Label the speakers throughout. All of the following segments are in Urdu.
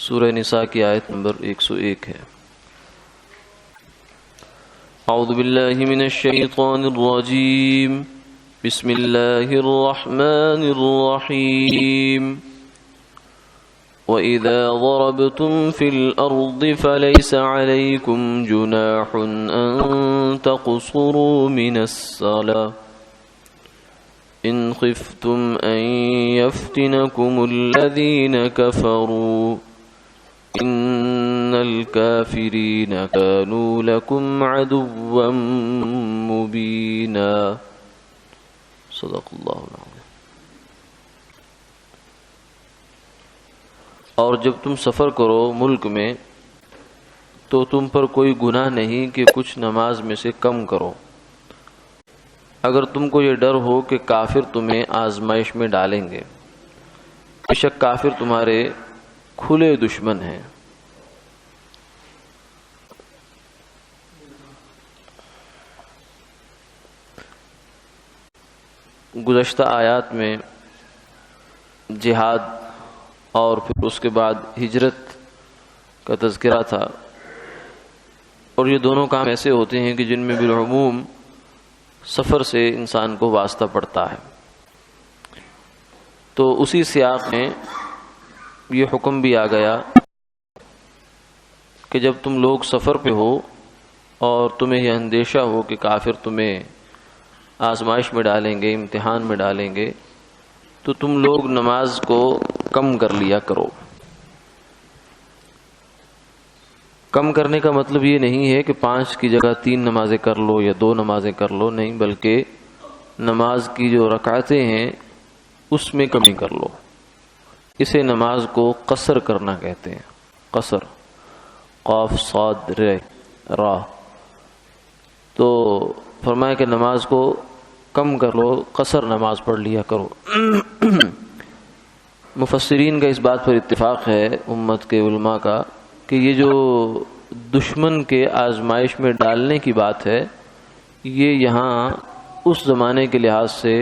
Speaker 1: سورہ نساء کی آیت نمبر 101 ہے۔ اعوذ باللہ من الشیطان الرجیم، بسم اللہ الرحمن الرحیم۔ وَإِذَا ضَرَبْتُمْ فِي الْأَرْضِ فَلَيْسَ عَلَيْكُمْ جُنَاحٌ أَن تَقْصُرُوا مِنَ الصَّلَاةِ إِنْ خِفْتُمْ أَن يَفْتِنَكُمُ الَّذِينَ كَفَرُوا إِنَّ الْكَافِرِينَ كَانُوا لَكُمْ عَدُوًّا مُبِينًا۔ صدق اللہ العظیم۔ اور جب تم سفر کرو ملک میں تو تم پر کوئی گناہ نہیں کہ کچھ نماز میں سے کم کرو، اگر تم کو یہ ڈر ہو کہ کافر تمہیں آزمائش میں ڈالیں گے۔ بے شک کافر تمہارے کھلے دشمن ہیں۔ گزشتہ آیات میں جہاد اور پھر اس کے بعد ہجرت کا تذکرہ تھا، اور یہ دونوں کام ایسے ہوتے ہیں کہ جن میں بالعموم سفر سے انسان کو واسطہ پڑتا ہے۔ تو اسی سیاق میں یہ حکم بھی آ گیا کہ جب تم لوگ سفر پہ ہو اور تمہیں یہ اندیشہ ہو کہ کافر تمہیں آزمائش میں ڈالیں گے، امتحان میں ڈالیں گے، تو تم لوگ نماز کو کم کر لیا کرو۔ کم کرنے کا مطلب یہ نہیں ہے کہ 5 کی جگہ 3 نمازیں کر لو یا 2 نمازیں کر لو، نہیں، بلکہ نماز کی جو رکعتیں ہیں اس میں کمی کر لو۔ اسے نماز کو قصر کرنا کہتے ہیں۔ قصر، قاف صاد را۔ تو فرمایا کہ نماز کو کم کر لو، قصر نماز پڑھ لیا کرو۔ مفسرین کا اس بات پر اتفاق ہے، امت کے علماء کا، کہ یہ جو دشمن کے آزمائش میں ڈالنے کی بات ہے، یہ یہاں اس زمانے کے لحاظ سے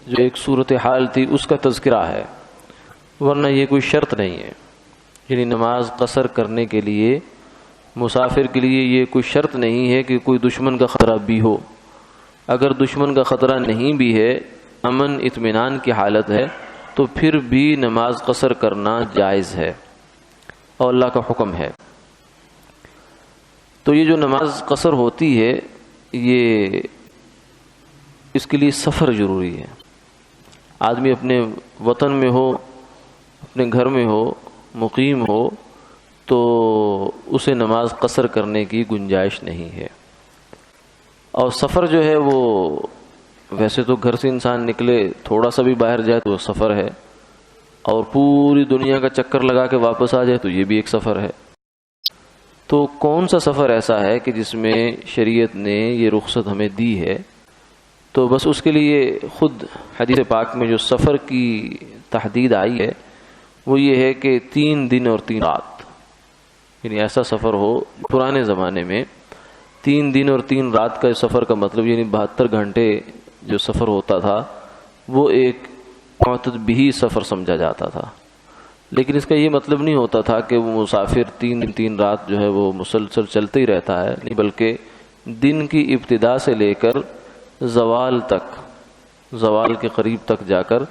Speaker 1: جو ایک صورتحال تھی اس کا تذکرہ ہے، ورنہ یہ کوئی شرط نہیں ہے۔ یعنی نماز قصر کرنے کے لیے مسافر کے لیے یہ کوئی شرط نہیں ہے کہ کوئی دشمن کا خطرہ بھی ہو۔ اگر دشمن کا خطرہ نہیں بھی ہے، امن اطمینان کی حالت ہے، تو پھر بھی نماز قصر کرنا جائز ہے اور اللہ کا حکم ہے۔ تو یہ جو نماز قصر ہوتی ہے، یہ اس کے لیے سفر ضروری ہے۔ آدمی اپنے وطن میں ہو، اپنے گھر میں ہو، مقیم ہو، تو اسے نماز قصر کرنے کی گنجائش نہیں ہے۔ اور سفر جو ہے وہ ویسے تو گھر سے انسان نکلے، تھوڑا سا بھی باہر جائے تو وہ سفر ہے، اور پوری دنیا کا چکر لگا کے واپس آ جائے تو یہ بھی ایک سفر ہے۔ تو کون سا سفر ایسا ہے کہ جس میں شریعت نے یہ رخصت ہمیں دی ہے؟ تو بس اس کے لیے خود حدیث پاک میں جو سفر کی تحدید آئی ہے وہ یہ ہے کہ 3 دن اور 3 رات، یعنی ایسا سفر ہو۔ پرانے زمانے میں 3 دن اور 3 رات کا سفر کا مطلب یعنی 72 گھنٹے جو سفر ہوتا تھا وہ ایک معتد بھی سفر سمجھا جاتا تھا۔ لیکن اس کا یہ مطلب نہیں ہوتا تھا کہ وہ مسافر 3 دن 3 رات جو ہے وہ مسلسل چلتے ہی رہتا ہے، نہیں، بلکہ دن کی ابتدا سے لے کر زوال تک، زوال کے قریب تک جا کر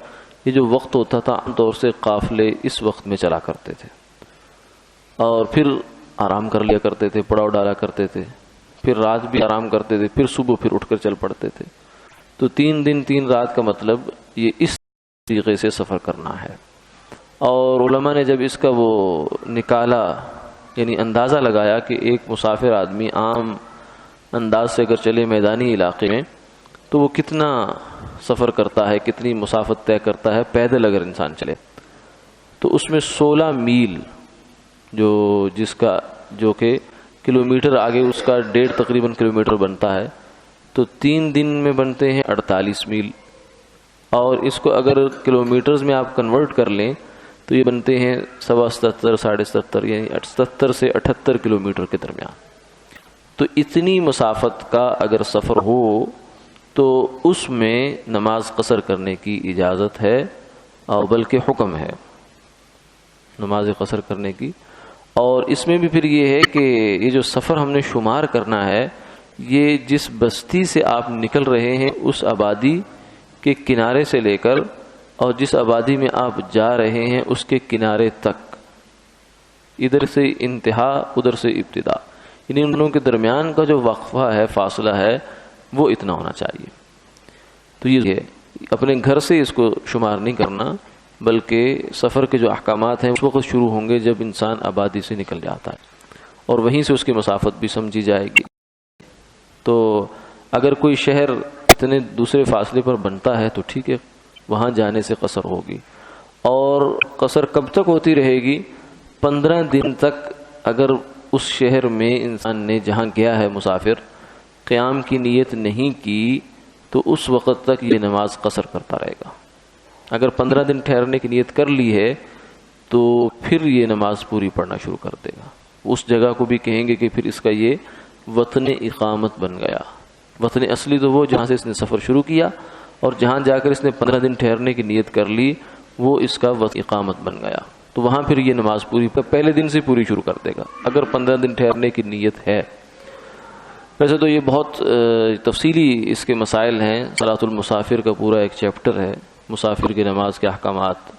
Speaker 1: یہ جو وقت ہوتا تھا، عام طور سے قافلے اس وقت میں چلا کرتے تھے، اور پھر آرام کر لیا کرتے تھے، پڑاؤ ڈالا کرتے تھے، پھر رات بھی آرام کرتے تھے، پھر صبح پھر اٹھ کر چل پڑتے تھے۔ تو 3 دن 3 رات کا مطلب یہ اس طریقے سے سفر کرنا ہے۔ اور علماء نے جب اس کا وہ نکالا، یعنی اندازہ لگایا کہ ایک مسافر آدمی عام انداز سے اگر چلے میدانی علاقے میں تو وہ کتنا سفر کرتا ہے، کتنی مسافت طے کرتا ہے پیدل اگر انسان چلے، تو اس میں 16 میل جو کہ کلومیٹر آگے اس کا 1.5 تقریباً کلومیٹر بنتا ہے، تو 3 دن میں بنتے ہیں 48 میل، اور اس کو اگر کلومیٹرز میں آپ کنورٹ کر لیں تو یہ بنتے ہیں 77 77.5، یعنی 77 سے 78 کلومیٹر کے درمیان۔ تو اتنی مسافت کا اگر سفر ہو تو اس میں نماز قصر کرنے کی اجازت ہے، اور بلکہ حکم ہے۔ نماز قصر کرنے کی. اور اس میں بھی پھر یہ ہے کہ یہ جو سفر ہم نے شمار کرنا ہے یہ جس بستی سے آپ نکل رہے ہیں اس آبادی کے کنارے سے لے کر اور جس آبادی میں آپ جا رہے ہیں اس کے کنارے تک، ادھر سے انتہا ادھر سے ابتدا، یعنی ان دونوں کے درمیان کا جو وقفہ ہے، فاصلہ ہے، وہ اتنا ہونا چاہیے. تو یہ ہے اپنے گھر سے اس کو شمار نہیں کرنا، بلکہ سفر کے جو احکامات ہیں اس وقت شروع ہوں گے جب انسان آبادی سے نکل جاتا ہے، اور وہیں سے اس کی مسافت بھی سمجھی جائے گی. تو اگر کوئی شہر اتنے دوسرے فاصلے پر بنتا ہے تو ٹھیک ہے، وہاں جانے سے قصر ہوگی. اور قصر کب تک ہوتی رہے گی؟ 15 دن تک. اگر اس شہر میں انسان نے جہاں گیا ہے مسافر قیام کی نیت نہیں کی تو اس وقت تک یہ نماز قصر کرتا رہے گا. اگر 15 دن ٹھہرنے کی نیت کر لی ہے تو پھر یہ نماز پوری پڑھنا شروع کر دے گا. اس جگہ کو بھی کہیں گے کہ پھر اس کا یہ وطن اقامت بن گیا. وطن اصلی تو وہ جہاں سے اس نے سفر شروع کیا، اور جہاں جا کر اس نے 15 دن ٹھہرنے کی نیت کر لی وہ اس کا وطن اقامت بن گیا. تو وہاں پھر یہ نماز پوری پہلے دن سے پوری شروع کر دے گا اگر 15 دن ٹھہرنے کی نیت ہے. ویسے تو یہ بہت تفصیلی اس کے مسائل ہیں. صلاۃ المسافر کا پورا ایک چیپٹر ہے، مسافر کی نماز کے احکامات،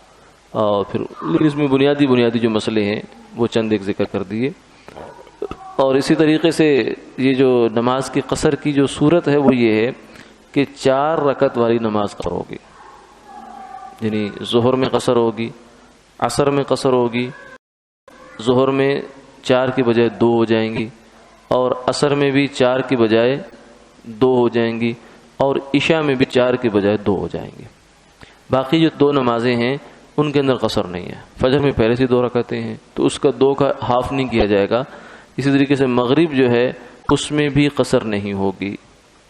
Speaker 1: اور پھر اس میں بنیادی جو مسئلے ہیں وہ چند ایک ذکر کر دیے. اور اسی طریقے سے یہ جو نماز کی قصر کی جو صورت ہے وہ یہ ہے کہ 4 رکعت والی نماز قصر ہوگی. یعنی ظہر میں قصر ہوگی، عصر میں قصر ہوگی، ظہر میں 4 کی بجائے 2 ہو جائیں گی، اور عصر میں بھی 4 کی بجائے 2 ہو جائیں گی، اور عشاء میں بھی 4 کی بجائے 2 ہو جائیں گی. باقی جو 2 نمازیں ہیں ان کے اندر قصر نہیں ہے. فجر میں پہلے سے 2 رکعتیں ہیں تو اس کا 2 کا ہاف نہیں کیا جائے گا. اسی طریقے سے مغرب جو ہے اس میں بھی قصر نہیں ہوگی،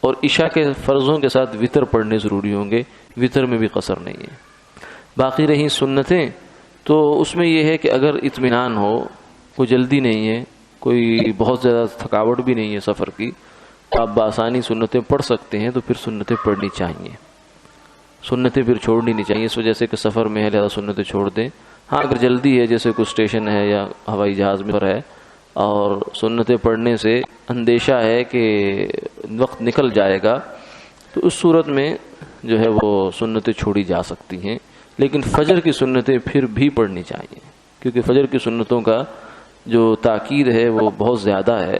Speaker 1: اور عشاء کے فرضوں کے ساتھ وطر پڑھنے ضروری ہوں گے، وطر میں بھی قصر نہیں ہے. باقی رہیں سنتیں تو اس میں یہ ہے کہ اگر اطمینان ہو، کوئی جلدی نہیں ہے، کوئی بہت زیادہ تھکاوٹ بھی نہیں ہے سفر کی، تو آپ بآسانی سنتیں پڑھ سکتے ہیں. تو پھر سنتیں پڑھنی چاہیے، سنتیں پھر چھوڑنی نہیں چاہیے اس وجہ سے کہ سفر میں ہے لہذا سنتیں چھوڑ دیں. ہاں اگر جلدی ہے جیسے کوئی اسٹیشن ہے یا ہوائی جہاز میں ہے اور سنتیں پڑھنے سے اندیشہ ہے کہ وقت نکل جائے گا، تو اس صورت میں جو ہے وہ سنتیں چھوڑی جا سکتی ہیں. لیکن فجر کی سنتیں پھر بھی پڑھنی چاہیے، کیونکہ فجر کی سنتوں کا جو تاکید ہے وہ بہت زیادہ ہے.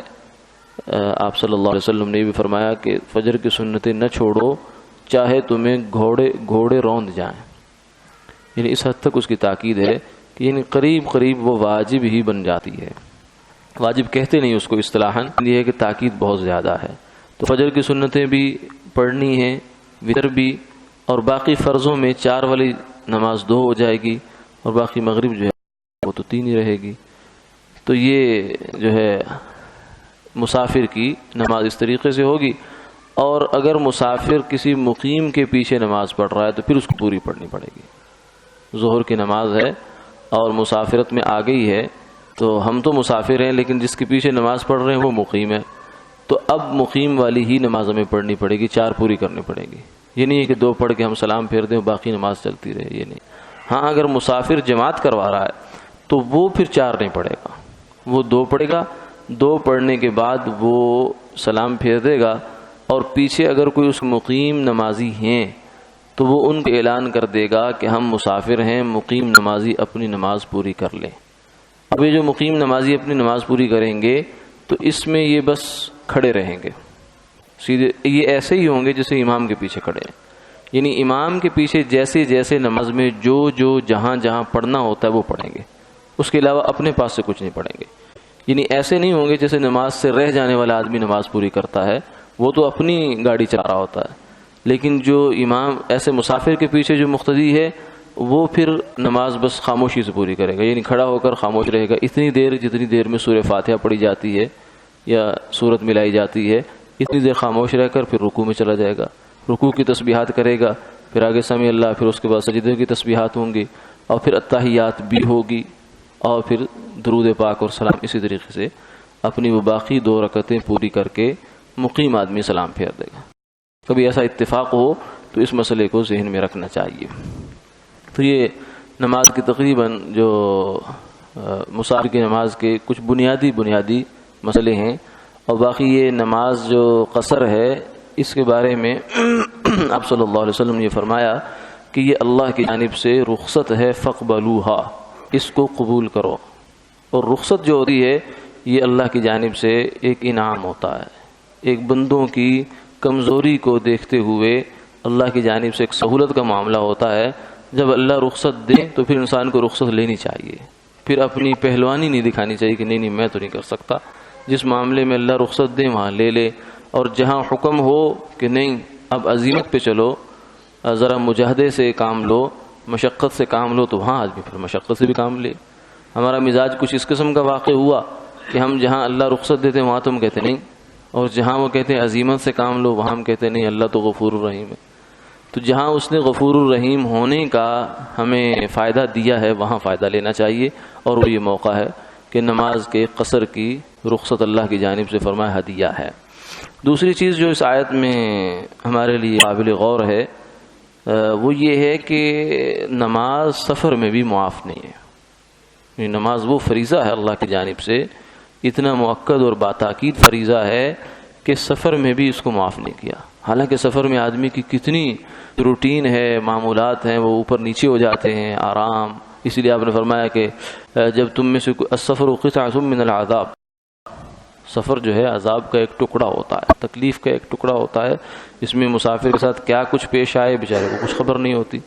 Speaker 1: آپ صلی اللہ علیہ وسلم نے بھی فرمایا کہ فجر کی سنتیں نہ چھوڑو چاہے تمہیں گھوڑے روند جائیں. یعنی اس حد تک اس کی تاکید ہے کہ یعنی قریب وہ واجب ہی بن جاتی ہے. واجب کہتے نہیں اس کو اصطلاحاً، یہ ہے کہ تاکید بہت زیادہ ہے. تو فجر کی سنتیں بھی پڑھنی ہیں، وتر بھی، اور باقی فرضوں میں 4 والی نماز 2 ہو جائے گی، اور باقی مغرب جو ہے وہ تو 3 ہی رہے گی. تو یہ جو ہے مسافر کی نماز اس طریقے سے ہوگی. اور اگر مسافر کسی مقیم کے پیچھے نماز پڑھ رہا ہے تو پھر اس کو پوری پڑھنی پڑے گی. ظہر کی نماز ہے اور مسافرت میں آ گئی ہے، تو ہم تو مسافر ہیں لیکن جس کے پیچھے نماز پڑھ رہے ہیں وہ مقیم ہے، تو اب مقیم والی ہی نماز ہمیں پڑھنی پڑے گی، 4 پوری کرنی پڑے گی. یہ نہیں ہے کہ 2 پڑھ کے ہم سلام پھیر دیں باقی نماز چلتی رہے، یہ نہیں. ہاں اگر مسافر جماعت کروا رہا ہے تو وہ پھر 4 نہیں پڑھے گا، وہ 2 پڑھے گا. 2 پڑھنے کے بعد وہ سلام پھیر دے گا، اور پیچھے اگر کوئی اس مقیم نمازی ہیں تو وہ ان کو اعلان کر دے گا کہ ہم مسافر ہیں، مقیم نمازی اپنی نماز پوری کر لیں. اب یہ جو مقیم نمازی اپنی نماز پوری کریں گے تو اس میں یہ بس کھڑے رہیں گے سیدھے، یہ ایسے ہی ہوں گے جیسے امام کے پیچھے کھڑے ہیں. یعنی امام کے پیچھے جیسے نماز میں جو جہاں پڑھنا ہوتا ہے وہ پڑھیں گے، اس کے علاوہ اپنے پاس سے کچھ نہیں پڑھیں گے. یعنی ایسے نہیں ہوں گے جیسے نماز سے رہ جانے والا آدمی نماز پوری کرتا ہے، وہ تو اپنی گاڑی چلا رہا ہوتا ہے. لیکن جو امام ایسے مسافر کے پیچھے جو مقتدی ہے وہ پھر نماز بس خاموشی سے پوری کرے گا. یعنی کھڑا ہو کر خاموش رہے گا اتنی دیر جتنی دیر میں سورہ فاتحہ پڑھی جاتی ہے یا سورت ملائی جاتی ہے، اتنی دیر خاموش رہ کر پھر رکوع میں چلا جائے گا، رکوع کی تسبیحات کرے گا، پھر آگے سمیع اللہ، پھر اس کے بعد سجدے کی تسبیحات ہوں گی، اور پھر التحیات بھی ہوگی، اور پھر درود پاک اور سلام. اسی طریقے سے اپنی وہ باقی 2 رکعتیں پوری کر کے مقیم آدمی سلام پھیر دے گا. کبھی ایسا اتفاق ہو تو اس مسئلے کو ذہن میں رکھنا چاہیے. تو یہ نماز کی تقریباً جو مسافر کی نماز کے کچھ بنیادی مسئلے ہیں، اور باقی یہ نماز جو قصر ہے اس کے بارے میں آپ صلی اللہ علیہ وسلم نے یہ فرمایا کہ یہ اللہ کی جانب سے رخصت ہے، فقبلوہا، اس کو قبول کرو۔ اور رخصت جو ہوتی ہے یہ اللہ کی جانب سے ایک انعام ہوتا ہے، ایک بندوں کی کمزوری کو دیکھتے ہوئے اللہ کی جانب سے ایک سہولت کا معاملہ ہوتا ہے۔ جب اللہ رخصت دے تو پھر انسان کو رخصت لینی چاہیے، پھر اپنی پہلوانی نہیں دکھانی چاہیے کہ نہیں میں تو نہیں کر سکتا۔ جس معاملے میں اللہ رخصت دے وہاں لے لے، اور جہاں حکم ہو کہ نہیں اب عزیمت پہ چلو، ذرا مجاہدے سے کام لو، مشقت سے کام لو، تو وہاں آدمی پھر مشقت سے بھی کام لے۔ ہمارا مزاج کچھ اس قسم کا واقع ہوا کہ ہم جہاں اللہ رخصت دیتے وہاں تو ہم کہتے نہیں، اور جہاں وہ کہتے ہیں عزیمت سے کام لو وہاں ہم کہتے نہیں اللہ تو غفور الرحیم ہے۔ تو جہاں اس نے غفور الرحیم ہونے کا ہمیں فائدہ دیا ہے وہاں فائدہ لینا چاہیے، اور وہ یہ موقع ہے کہ نماز کے قصر کی رخصت اللہ کی جانب سے فرمایا ہدیہ ہے۔ دوسری چیز جو اس آیت میں ہمارے لیے قابل غور ہے وہ یہ ہے کہ نماز سفر میں بھی معاف نہیں ہے۔ نماز وہ فریضہ ہے اللہ کی جانب سے، اتنا مؤکد اور باتاکید فریضہ ہے کہ سفر میں بھی اس کو معاف نہیں کیا۔ حالانکہ سفر میں آدمی کی کتنی روٹین ہے، معمولات ہیں، وہ اوپر نیچے ہو جاتے ہیں، آرام، اسی لیے آپ نے فرمایا کہ جب تم میں سے السفر قطعۃ من العذاب، سفر جو ہے عذاب کا ایک ٹکڑا ہوتا ہے، تکلیف کا ایک ٹکڑا ہوتا ہے۔ اس میں مسافر کے ساتھ کیا کچھ پیش آئے بیچارے کو کچھ خبر نہیں ہوتی،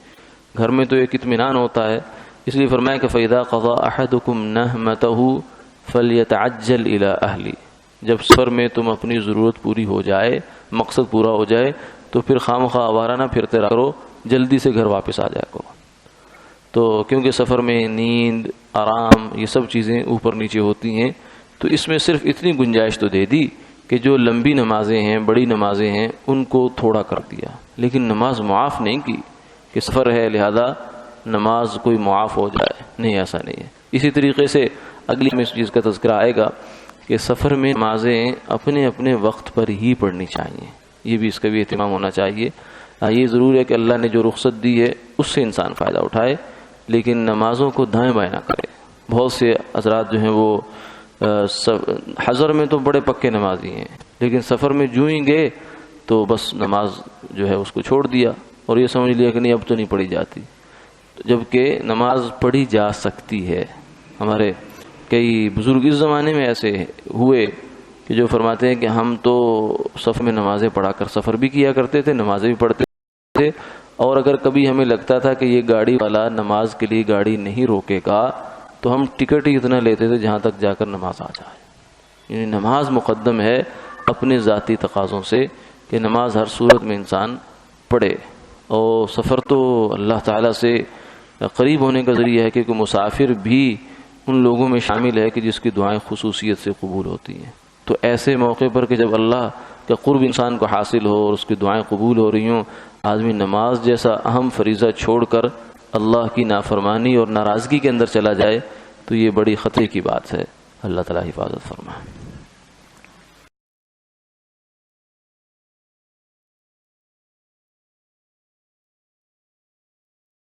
Speaker 1: گھر میں تو ایک اطمینان ہوتا ہے۔ اس لیے فرمایا کہ فَإِذَا قَضَى أَحَدُكُمْ نَهْمَتَهُ فَلْيَتَعَجَّلْ إِلَىٰ أَهْلِهِ، جب سفر میں تم اپنی ضرورت پوری ہو جائے، مقصد پورا ہو جائے، تو پھر خواہ آوارہ نہ پھرتے رہا کرو، جلدی سے گھر واپس آ جایا کرو۔ تو کیونکہ سفر میں نیند، آرام، یہ سب چیزیں اوپر نیچے ہوتی ہیں، تو اس میں صرف اتنی گنجائش تو دے دی کہ جو لمبی نمازیں ہیں، بڑی نمازیں ہیں، ان کو تھوڑا کر دیا، لیکن نماز معاف نہیں کی کہ سفر ہے لہذا نماز کوئی معاف ہو جائے، نہیں، ایسا نہیں ہے۔ اسی طریقے سے اگلی میں اس چیز کا تذکرہ آئے گا کہ سفر میں نمازیں اپنے اپنے وقت پر ہی پڑھنی چاہیے، یہ بھی اس کا بھی اہتمام ہونا چاہیے۔ یہ ضرور ہے کہ اللہ نے جو رخصت دی ہے اس سے انسان فائدہ اٹھائے، لیکن نمازوں کو دائیں بائیں نہ کرے۔ بہت سے حضرات جو ہیں وہ حضر میں تو بڑے پکے نمازی ہیں، لیکن سفر میں جو ہی گئے تو بس نماز جو ہے اس کو چھوڑ دیا اور یہ سمجھ لیا کہ نہیں اب تو نہیں پڑھی جاتی، جبکہ نماز پڑھی جا سکتی ہے۔ ہمارے کئی بزرگ اس زمانے میں ایسے ہوئے کہ جو فرماتے ہیں کہ ہم تو سفر میں نمازیں پڑھا کر سفر بھی کیا کرتے تھے، نمازیں بھی پڑھتے تھے، اور اگر کبھی ہمیں لگتا تھا کہ یہ گاڑی والا نماز کے لیے گاڑی نہیں روکے گا تو ہم ٹکٹ ہی اتنا لیتے تھے جہاں تک جا کر نماز آ جائے۔ یعنی نماز مقدم ہے اپنے ذاتی تقاضوں سے کہ نماز ہر صورت میں انسان پڑھے، اور سفر تو اللہ تعالیٰ سے قریب ہونے کا ذریعہ ہے، کیونکہ مسافر بھی ان لوگوں میں شامل ہے کہ جس کی دعائیں خصوصیت سے قبول ہوتی ہیں۔ تو ایسے موقع پر کہ جب اللہ کا قرب انسان کو حاصل ہو اور اس کی دعائیں قبول ہو رہی ہوں، آدمی نماز جیسا اہم فریضہ چھوڑ کر اللہ کی نافرمانی اور ناراضگی کے اندر چلا جائے تو یہ بڑی خطرے کی بات ہے۔ اللہ تعالیٰ حفاظت فرمائے۔